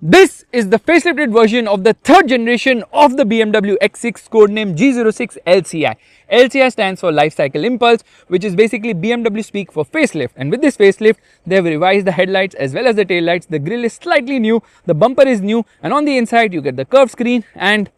This is the facelifted version of the third generation of the BMW X6, codenamed G06 LCI. LCI stands for Life Cycle Impulse, which is basically BMW speak for facelift. And with this facelift, they have revised the headlights as well as the tail lights. The grille is slightly new, the bumper is new, and on the inside you get the curved screen, and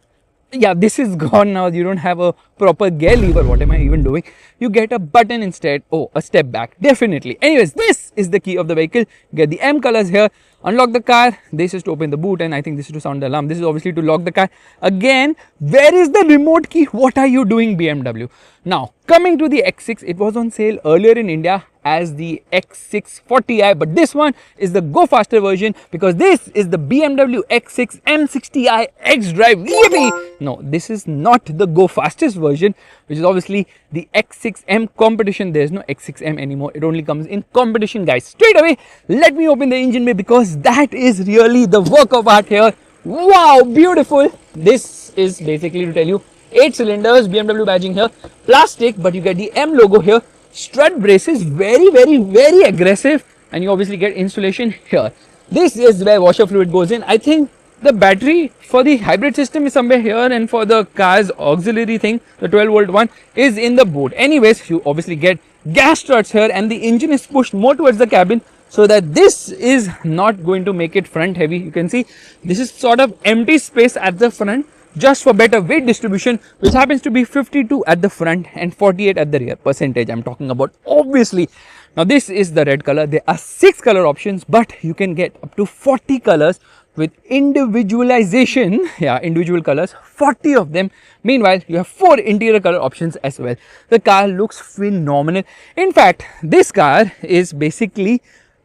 yeah, this is gone now. You don't have a proper gear lever. What am I even doing? You get a button instead. Oh, a step back, definitely. Anyways, this is the key of the vehicle. Get the M colors here. Unlock the car. This is to open the boot, and I think this is to sound the alarm. This is obviously to lock the car. Again, where is the remote key? What are you doing, BMW? Now, coming to the X6, it was on sale earlier in India as the X6 40i, but this one is the go faster version because this is the BMW X6 M60i X-Drive. Yippee! No, this is not the go fastest version, which is obviously the X6M competition. There's no X6M anymore. It only comes in competition, guys. Straight away, let me open the engine bay because that is really the work of art here. Wow, beautiful. This is basically to tell you 8 cylinders, BMW badging here, plastic, but you get the M logo here. Strut braces, very aggressive, and you obviously get insulation here. This is where washer fluid goes in. I think the battery for the hybrid system is somewhere here, and for the car's auxiliary thing, the 12-volt one, is in the boot. Anyways, you obviously get gas struts here, and the engine is pushed more towards the cabin so that this is not going to make it front heavy. You can see this is sort of empty space at the front, just for better weight distribution, which happens to be 52 at the front and 48 at the rear. Percentage I'm talking about, obviously. Now this is the red color. There are 6 color options, but you can get up to 40 colors with individualization. Yeah, individual colors, 40 of them. Meanwhile, you have 4 interior color options as well. The car looks phenomenal. In fact, this car is basically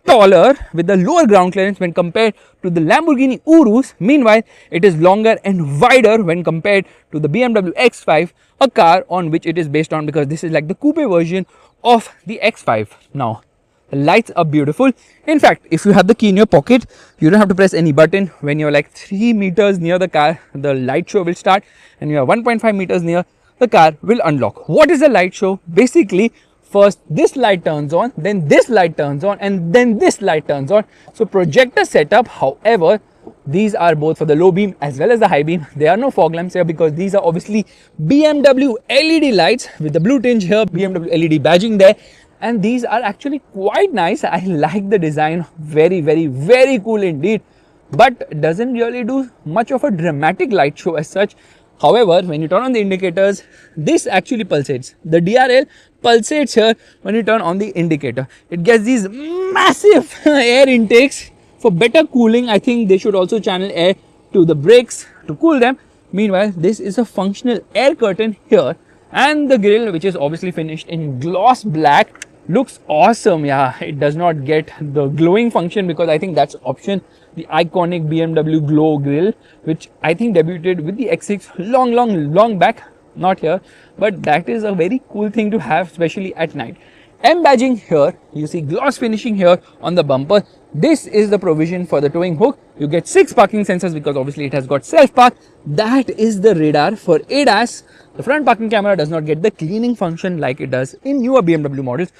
taller with the lower ground clearance when compared to the Lamborghini Urus. Meanwhile, it is longer and wider when compared to the BMW X5, a car on which it is based on, because this is like the coupe version of the X5. Now, the lights are beautiful. In fact, if you have the key in your pocket, you don't have to press any button. When you're like 3 meters near the car, the light show will start, and you are 1.5 meters near, the car will unlock. What is a light show? Basically, first this light turns on, then this light turns on, and then this light turns on. So projector setup. However, these are both for the low beam as well as the high beam. There are no fog lamps here because these are obviously BMW LED lights with the blue tinge here, BMW LED badging there, and these are actually quite nice. I like the design. Very cool indeed, but doesn't really do much of a dramatic light show as such. However, when you turn on the indicators, this actually pulsates. The DRL pulsates here when you turn on the indicator. It gets these massive air intakes for better cooling. I think they should also channel air to the brakes to cool them. Meanwhile, this is a functional air curtain here, and the grille, which is obviously finished in gloss black, looks awesome. Yeah, it does not get the glowing function because I think that's option. The iconic BMW glow grille, which I think debuted with the X6 long back, not here, but that is a very cool thing to have, especially at night. M badging here, you see gloss finishing here on the bumper. This is the provision for the towing hook. You get 6 parking sensors because obviously it has got self park. That is the radar for ADAS. The front parking camera does not get the cleaning function like it does in newer BMW models.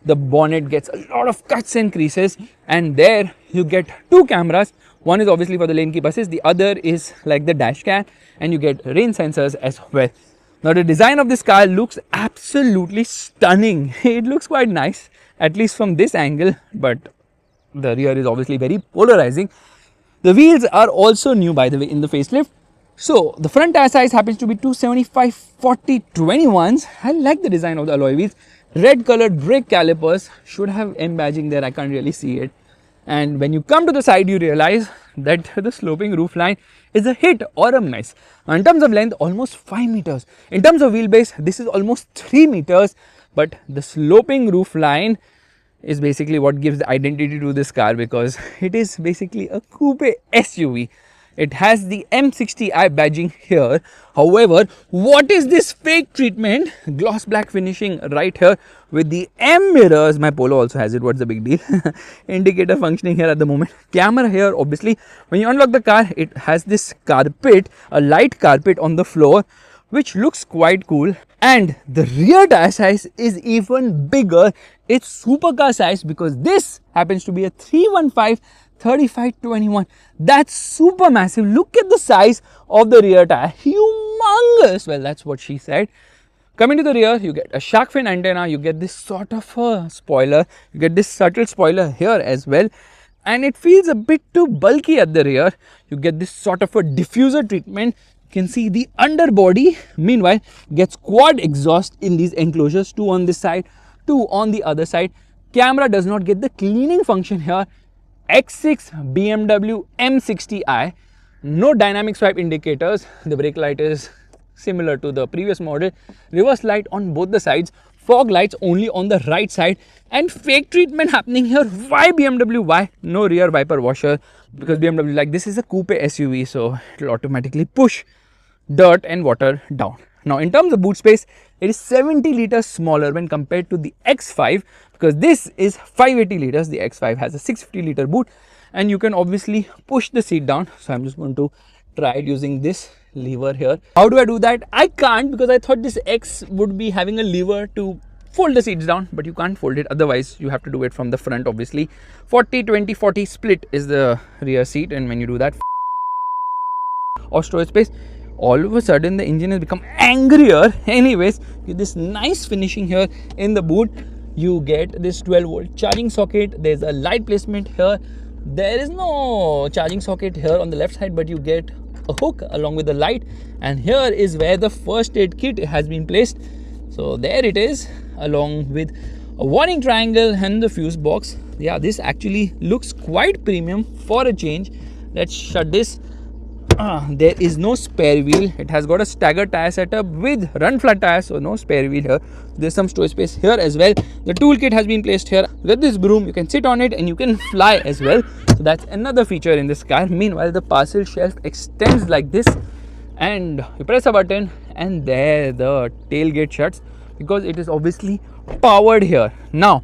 The bonnet gets a lot of cuts and creases, and there you get 2 cameras. One is obviously for the lane keep assist, the other is like the dash cam, and you get rain sensors as well. Now the design of this car looks absolutely stunning. It looks quite nice, at least from this angle, but the rear is obviously very polarizing. The wheels are also new, by the way, in the facelift. So the front tire size happens to be 275/40/21s. I like the design of the alloy wheels. Red colored brake calipers, should have M badging there, I can't really see it. And when you come to the side, you realize that the sloping roofline is a hit or a miss. Now, in terms of length, almost 5 meters. In terms of wheelbase, this is almost 3 meters, but the sloping roofline is basically what gives the identity to this car because it is basically a coupe SUV. It has the M60i badging here. However, what is this fake treatment? Gloss black finishing right here with the M mirrors. My Polo also has it. What's the big deal? Indicator functioning here at the moment. Camera here, obviously. When you unlock the car, it has this carpet, a light carpet on the floor, which looks quite cool. And the rear tire size is even bigger. It's supercar size because this happens to be a 315 3521. That's super massive. Look at the size of the rear tire. Humongous. Well, that's what she said. Coming to the rear, you get a shark fin antenna, you get this sort of a spoiler, you get this subtle spoiler here as well, and it feels a bit too bulky at the rear. You get this sort of a diffuser treatment. You can see the underbody, meanwhile, gets quad exhaust in these enclosures, 2 on this side, 2 on the other side. Camera does not get the cleaning function here. X6 BMW M60i, no dynamic swipe indicators, the brake light is similar to the previous model, reverse light on both the sides, fog lights only on the right side, and fake treatment happening here. Why BMW? Why? No rear wiper washer, because BMW, like, this is a coupe SUV, so it will automatically push dirt and water down. Now, in terms of boot space, it is 70 liters smaller when compared to the X5, because this is 580 liters. The X5 has a 650 liter boot, and you can obviously push the seat down. So I'm just going to try it using this lever here. How do I do that? I can't, because I thought this X would be having a lever to fold the seats down, but you can't fold it. Otherwise, you have to do it from the front, obviously. 40-20-40 split is the rear seat, and when you do that, or storage space, all of a sudden the engine has become angrier. Anyways, with this nice finishing here in the boot, you get this 12-volt charging socket. There's a light placement here. There is no charging socket here on the left side, but you get a hook along with the light, and here is where the first aid kit has been placed. So there it is, along with a warning triangle and the fuse box. Yeah, this actually looks quite premium for a change. Let's shut this. There is no spare wheel. It has got a staggered tire setup with run flat tires, so no spare wheel here. There's some storage space here as well. The toolkit has been placed here. With this broom, you can sit on it and you can fly as well. So that's another feature in this car. Meanwhile, the parcel shelf extends like this, and you press a button, and there the tailgate shuts, because it is obviously powered here. Now,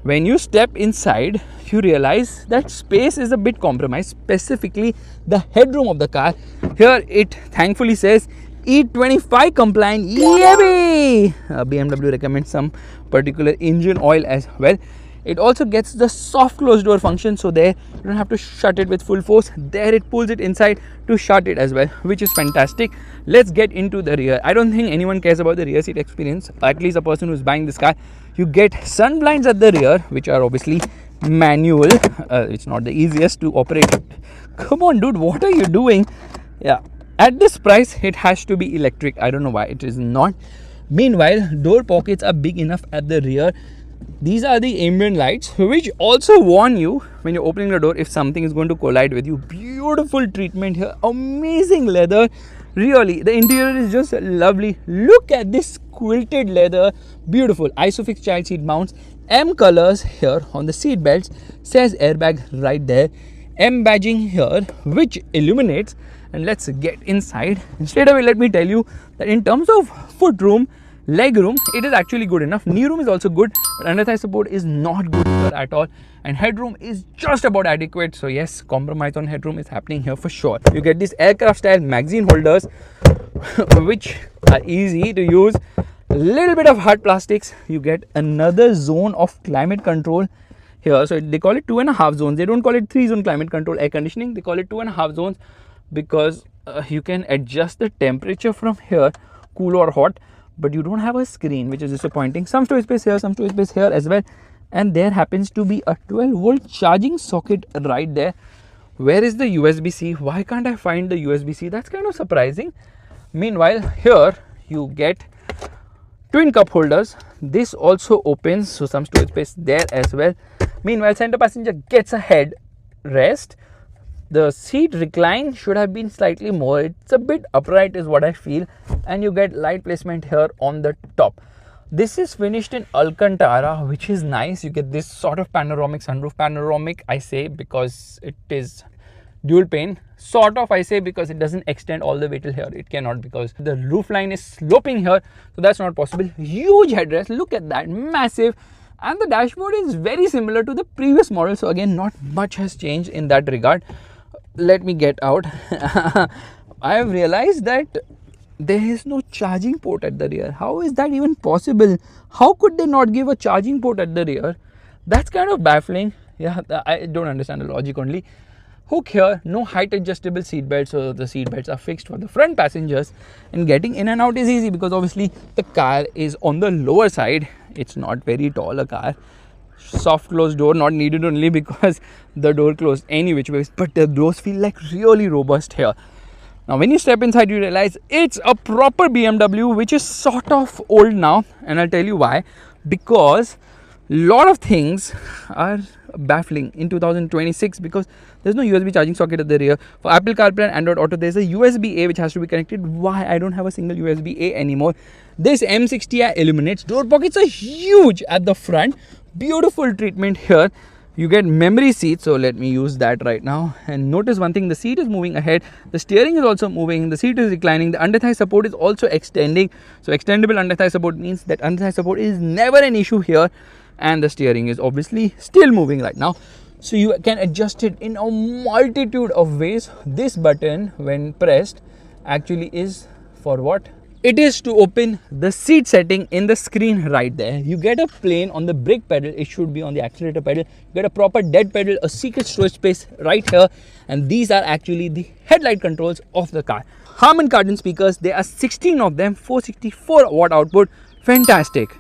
when you step inside, you realize that space is a bit compromised, specifically the headroom of the car. Here it thankfully says E25 compliant. Yay! BMW recommends some particular engine oil as well. It also gets the soft close door function, so there you don't have to shut it with full force. There it pulls it inside to shut it as well, which is fantastic. Let's get into the rear. I don't think anyone cares about the rear seat experience, at least a person who's buying this car. You get sun blinds at the rear, which are obviously manual. It's not the easiest to operate. Come on, dude, what are you doing? Yeah, at this price it has to be electric. I don't know why it is not. Meanwhile, door pockets are big enough at the rear. These are the ambient lights, which also warn you when you're opening the door if something is going to collide with you. Beautiful treatment here, amazing leather. Really, the interior is just lovely. Look at this quilted leather, beautiful. Isofix child seat mounts, M colors here on the seat belts, says airbag right there. M badging here, which illuminates. And let's get inside. And straight away, let me tell you that in terms of foot room, leg room, it is actually good enough. Knee room is also good, but under thigh support is not good here at all, and headroom is just about adequate. So yes, compromise on headroom is happening here for sure. You get these aircraft style magazine holders which are easy to use. A little bit of hard plastics. You get another zone of climate control here. So they call it 2.5 zones. They don't call it 3-zone climate control air conditioning. They call it 2.5 zones because you can adjust the temperature from here, cool or hot, but you don't have a screen, which is disappointing. Some storage space here, some storage space here as well, and there happens to be a 12-volt charging socket right there. Where is the USB-C? Why can't I find the USB-C? That's kind of surprising. Meanwhile, here you get twin cup holders. This also opens, so some storage space there as well. Meanwhile, center passenger gets a head rest. The seat recline should have been slightly more. It's a bit upright is what I feel. And you get light placement here on the top. This is finished in Alcantara, which is nice. You get this sort of panoramic sunroof. Panoramic, I say, because it is dual pane. Sort of, I say, because it doesn't extend all the way till here. It cannot, because the roof line is sloping here. So that's not possible. Huge headrest. Look at that. Massive. And the dashboard is very similar to the previous model. So again, not much has changed in that regard. Let me get out. I have realized that there is no charging port at the rear. How is that even possible? How could they not give a charging port at the rear? That's kind of baffling. Yeah, I don't understand the logic only. Hook here, no height adjustable seat belts, so the seat belts are fixed for the front passengers, and getting in and out is easy because obviously the car is on the lower side. It's not very tall a car. Soft closed door not needed only because the door closed any which ways, but the doors feel like really robust here. Now when you step inside, you realize it's a proper BMW, which is sort of old now, and I'll tell you why. Because lot of things are baffling in 2026 because there's no USB charging socket at the rear. For Apple CarPlay and Android Auto, there's a USB-A which has to be connected. Why? I don't have a single USB-A anymore. This M60i illuminates. Door pockets are huge at the front. Beautiful treatment here. You get memory seats, so let me use that right now. And notice one thing, the seat is moving ahead, the steering is also moving, the seat is reclining, the under thigh support is also extending. So extendable under thigh support means that under thigh support is never an issue here, and the steering is obviously still moving right now. So you can adjust it in a multitude of ways. This button, when pressed, actually is for what? It is to open the seat setting in the screen right there. You get a plane on the brake pedal, it should be on the accelerator pedal. You get a proper dead pedal, a secret storage space right here, and these are actually the headlight controls of the car. Harman Kardon speakers, there are 16 of them, 464 watt output, fantastic.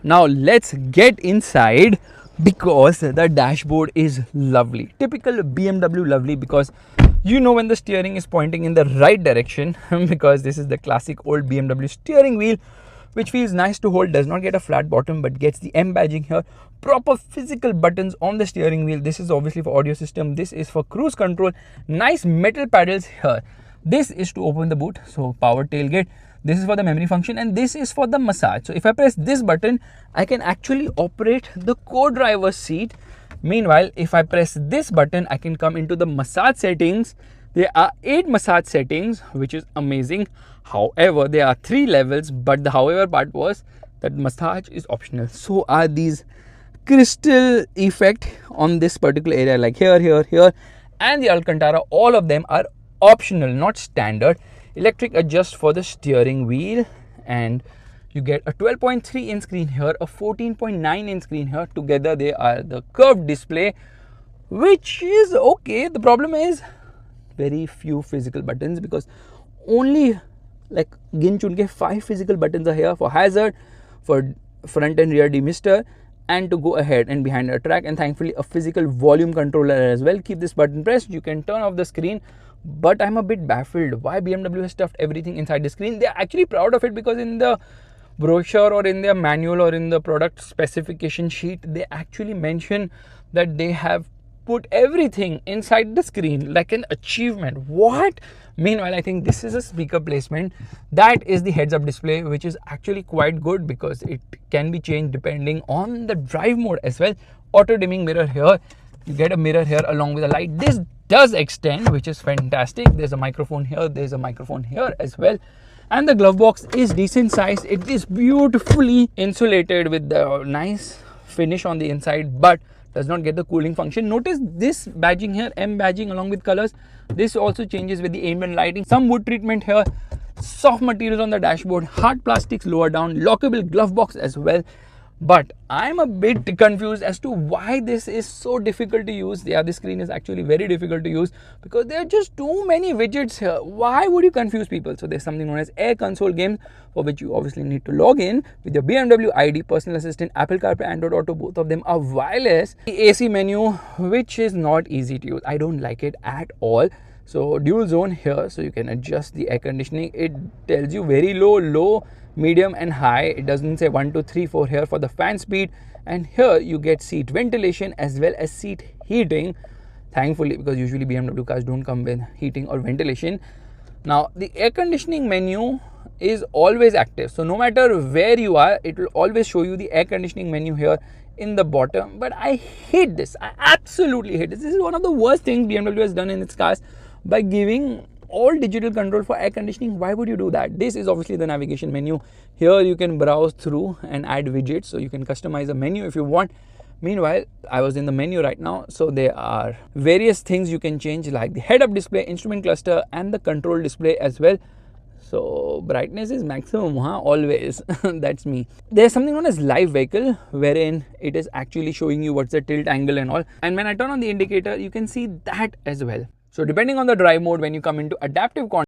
Now let's get inside because the dashboard is lovely. Typical BMW lovely because you know when the steering is pointing in the right direction because this is the classic old BMW steering wheel which feels nice to hold, does not get a flat bottom but gets the M badging here. Proper physical buttons on the steering wheel. This is obviously for audio system. This is for cruise control. Nice metal paddles here. This is to open the boot, so power tailgate. This is for the memory function and this is for the massage. So if I press this button, I can actually operate the co-driver's seat. Meanwhile, if I press this button, I can come into the massage settings. There are 8 massage settings, which is amazing. However, there are 3 levels, but the however part was that massage is optional. So are these crystal effect on this particular area, like here, here, here, and the Alcantara. All of them are optional, not standard. Electric adjust for the steering wheel, and you get a 12.3 inch screen here, a 14.9 inch screen here. Together they are the curved display, which is okay. The problem is very few physical buttons because only like gin chun ke 5 physical buttons are here for hazard, for front and rear demister, and to go ahead and behind a track, and thankfully a physical volume controller as well. Keep this button pressed, you can turn off the screen. But I'm a bit baffled why BMW has stuffed everything inside the screen. They're actually proud of it because in the brochure or in their manual or in the product specification sheet, they actually mention that they have put everything inside the screen like an achievement. What? Meanwhile, I think this is a speaker placement. That is the heads-up display, which is actually quite good because it can be changed depending on the drive mode as well. Auto dimming mirror here. You get a mirror here along with a light. This does extend, which is fantastic. There's a microphone here, there's a microphone here as well, and the glove box is decent size. It is beautifully insulated with the nice finish on the inside, but does not get the cooling function. Notice this badging here, M badging along with colors. This also changes with the ambient lighting. Some wood treatment here, soft materials on the dashboard, hard plastics lower down, lockable glove box as well. But I'm a bit confused as to why this is so difficult to use. Yeah, this screen is actually very difficult to use because there are just too many widgets here. Why would you confuse people? So there's something known as Air Console Games, for which you obviously need to log in with your BMW ID, personal assistant, Apple CarPlay, Android Auto. Both of them are wireless. The AC menu, which is not easy to use. I don't like it at all. So dual zone here, so you can adjust the air conditioning. It tells you very low, low, medium and high. It doesn't say 1, 2, 3, 4 here for the fan speed. And here you get seat ventilation as well as seat heating, thankfully, because usually BMW cars don't come with heating or ventilation. Now the air conditioning menu is always active, so no matter where you are, it will always show you the air conditioning menu here in the bottom. But I hate this. I absolutely hate this. This is one of the worst things BMW has done in its cars by giving all digital control for air conditioning. Why would you do that? This is obviously the navigation menu. Here you can browse through and add widgets, so you can customize a menu if you want. Meanwhile, I was in the menu right now, so there are various things you can change, like the head-up display, instrument cluster, and the control display as well. So brightness is maximum, always. That's me. There's something known as live vehicle, wherein it is actually showing you what's the tilt angle and all. And when I turn on the indicator, you can see that as well. So depending on the drive mode, when you come into adaptive control,